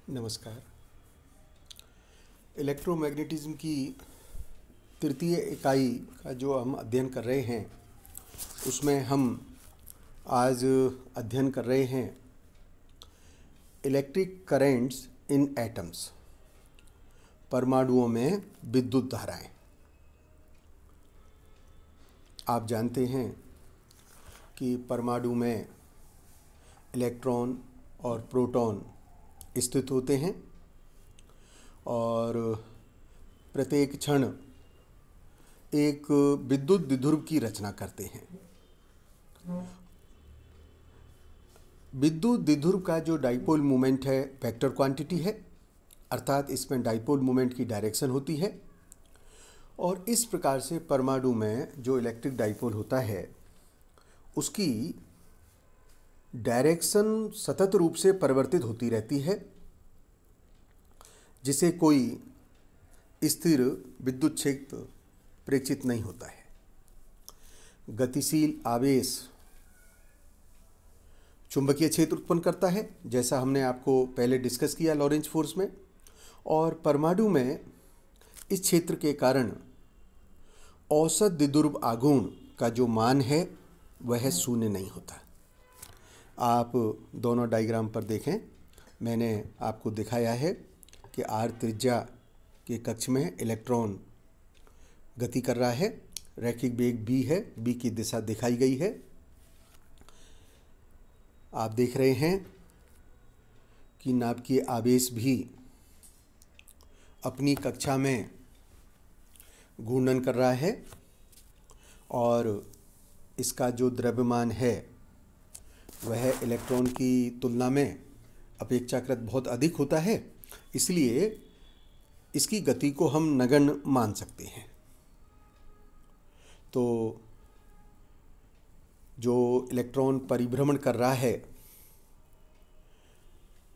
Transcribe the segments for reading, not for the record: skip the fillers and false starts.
नमस्कार। इलेक्ट्रोमैग्नेटिज्म की तृतीय इकाई का जो हम अध्ययन कर रहे हैं उसमें हम आज अध्ययन कर रहे हैं इलेक्ट्रिक करेंट्स इन एटम्स, परमाणुओं में विद्युत धाराएं। आप जानते हैं कि परमाणु में इलेक्ट्रॉन और प्रोटॉन स्थित होते हैं और प्रत्येक क्षण एक विद्युत द्विध्रुव की रचना करते हैं। विद्युत द्विध्रुव का जो डाइपोल मोमेंट है वेक्टर क्वांटिटी है, अर्थात इसमें डाइपोल मोमेंट की डायरेक्शन होती है और इस प्रकार से परमाणु में जो इलेक्ट्रिक डाइपोल होता है उसकी डायरेक्शन सतत रूप से परिवर्तित होती रहती है, जिसे कोई स्थिर विद्युत क्षेत्र प्रेक्षित नहीं होता है। गतिशील आवेश चुंबकीय क्षेत्र उत्पन्न करता है, जैसा हमने आपको पहले डिस्कस किया लॉरेंज फोर्स में, और परमाणु में इस क्षेत्र के कारण औसत द्विध्रुव आघूर्ण का जो मान है वह शून्य नहीं होता। आप दोनों डायग्राम पर देखें, मैंने आपको दिखाया है कि आर त्रिज्या के कक्ष में इलेक्ट्रॉन गति कर रहा है, रैखिक वेग b है, b की दिशा दिखाई गई है। आप देख रहे हैं कि नाभिकीय आवेश भी अपनी कक्षा में घूर्णन कर रहा है और इसका जो द्रव्यमान है वह इलेक्ट्रॉन की तुलना में अपेक्षाकृत बहुत अधिक होता है, इसलिए इसकी गति को हम नगण्य मान सकते हैं। तो जो इलेक्ट्रॉन परिभ्रमण कर रहा है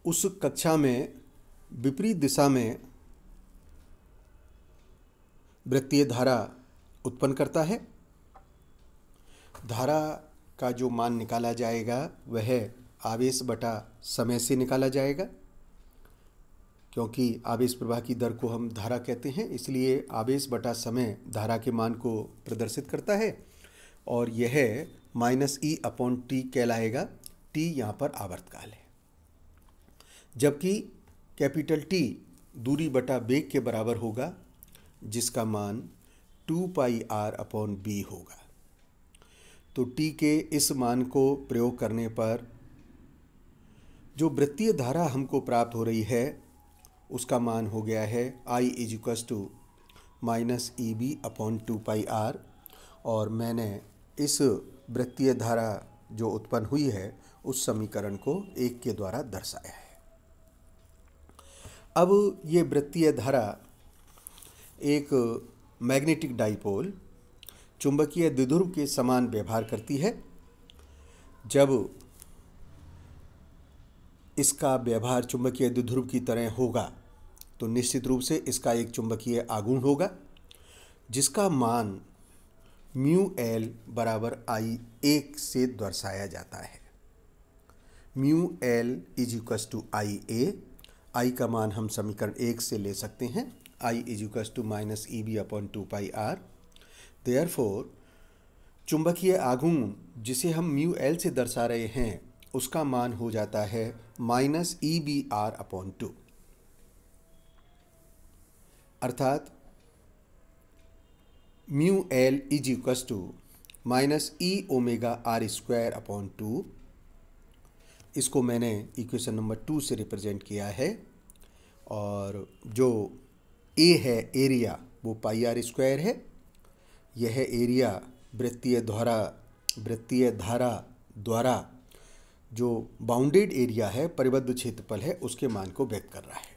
उस कक्षा में विपरीत दिशा में वृत्तीय धारा उत्पन्न करता है। धारा का जो मान निकाला जाएगा वह आवेश बटा समय से निकाला जाएगा, क्योंकि आवेश प्रवाह की दर को हम धारा कहते हैं, इसलिए आवेश बटा समय धारा के मान को प्रदर्शित करता है और यह -E/T कहलाएगा। T यहाँ पर आवर्तकाल है, जबकि कैपिटल T दूरी बटा वेग के बराबर होगा, जिसका मान 2πr/b होगा। तो T के इस मान को प्रयोग करने पर जो वृत्तीय धारा हमको प्राप्त हो रही है उसका मान हो गया है I = -Eb/2πr, और मैंने इस वृत्तीय धारा जो उत्पन्न हुई है उस समीकरण को 1 के द्वारा दर्शाया है। अब ये वृत्तीय धारा एक मैग्नेटिक डाइपोल चुंबकीय द्विध्रुव के समान व्यवहार करती है। जब इसका व्यवहार चुंबकीय द्विध्रुव की तरह होगा तो निश्चित रूप से इसका एक चुंबकीय आघूर्ण होगा, जिसका मान μL = I1 से दर्शाया जाता है। μL = IA, I का मान हम समीकरण 1 से ले सकते हैं, I = -Eb/2πr। देयरफॉर चुंबकीय आघूर्ण जिसे हम μL से दर्शा रहे हैं उसका मान हो जाता है -EBr/2, अर्थात μL = -E⍵r²/2। इसको मैंने इक्वेशन नंबर 2 से रिप्रेजेंट किया है, और जो A है एरिया वो πr² है। यह एरिया वृत्तीय धारा द्वारा जो बाउंडेड एरिया है, परिबद्ध क्षेत्रफल है, उसके मान को व्यक्त कर रहा है।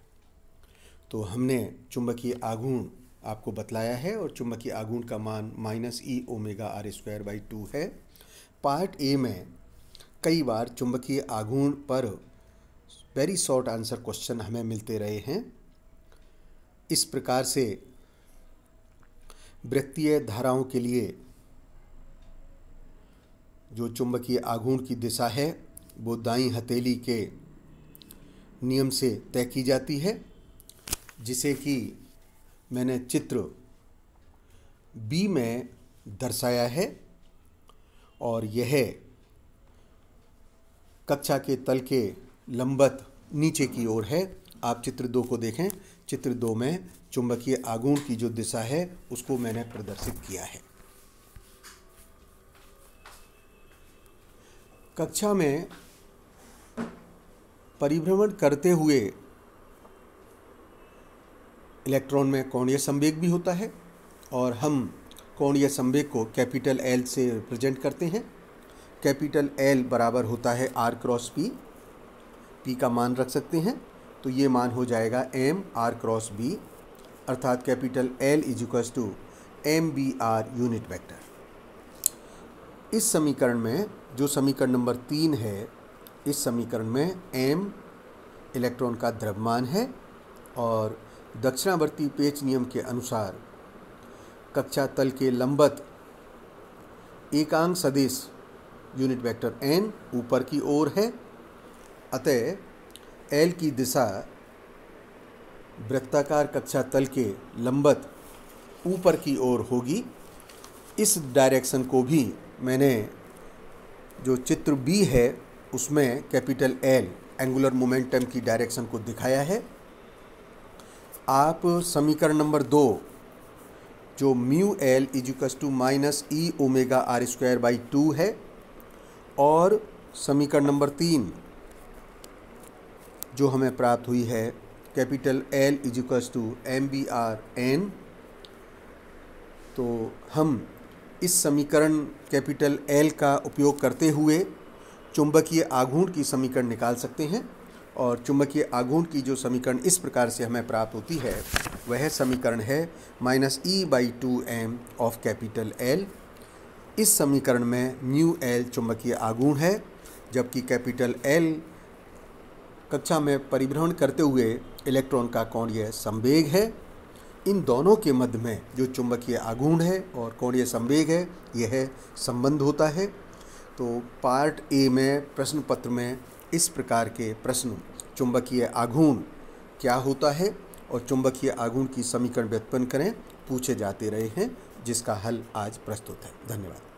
तो हमने चुंबकीय आघूर्ण आपको बतलाया है और चुंबकीय आघूर्ण का मान -E⍵r²/2 है। पार्ट ए में कई बार चुंबकीय आघूर्ण पर वेरी शॉर्ट आंसर क्वेश्चन हमें मिलते रहे हैं। इस प्रकार से वृत्तीय धाराओं के लिए जो चुंबकीय आघूर्ण की दिशा है वो दाईं हथेली के नियम से तय की जाती है, जिसे कि मैंने चित्र बी में दर्शाया है। और यह कक्षा के तल के लंबवत नीचे की ओर है। आप चित्र 2 को देखें। चित्र 2 में चुंबकीय आघूर्ण की जो दिशा है उसको मैंने प्रदर्शित किया है। कक्षा में परिभ्रमण करते हुए इलेक्ट्रॉन में कोणीय संवेग भी होता है और हम कोणीय संवेग को कैपिटल एल से रिप्रेजेंट करते हैं। कैपिटल एल बराबर होता है आर क्रॉस पी। पी का मान रख सकते हैं, तो ये मान हो जाएगा एम आर क्रॉस बी, अर्थात capital L is equals to M B R unit vector. इस समीकरण में, जो समीकरण नंबर 3 है, इस समीकरण में एम इलेक्ट्रॉन का द्रव्यमान है और दक्षिणावर्ती पेच नियम के अनुसार कक्षा तल के लंबवत एकांक सदिश यूनिट वेक्टर एन ऊपर की ओर है। अतः एल की दिशा वृत्ताकार कक्षा तल के लंबवत ऊपर की ओर होगी। इस डायरेक्शन को भी मैंने जो चित्र बी है उसमें कैपिटल एल एंगुलर मोमेंटम की डायरेक्शन को दिखाया है। आप समीकरण नंबर 2 जो mu L equals to minus E omega R square by 2 है, और समीकरण नंबर 3 जो हमें प्राप्त हुई है capital L equals to M B R N, तो हम इस समीकरण कैपिटल एल का उपयोग करते हुए चुंबकीय आघूर्ण की समीकरण निकाल सकते हैं। और चुंबकीय आघूर्ण की जो समीकरण इस प्रकार से हमें प्राप्त होती है वह समीकरण है minus E by 2m of capital L. इस समीकरण में म्यू एल चुंबकीय आघूर्ण है, जबकि कैपिटल एल कक्षा में परिभ्रमण करते हुए इलेक्ट्रॉन का कोणीय संवेग है। इन दोनों के मध्य में जो चुंबकीय आघूर्ण है और कोणीय संवेग है, यह संबंध होता है। तो पार्ट ए में प्रश्न पत्र में इस प्रकार के प्रश्न चुंबकीय आघूर्ण क्या होता है और चुंबकीय आघूर्ण की समीकरण व्युत्पन्न करें पूछे जाते रहे हैं, जिसका हल आज प्रस्तुत है। धन्यवाद।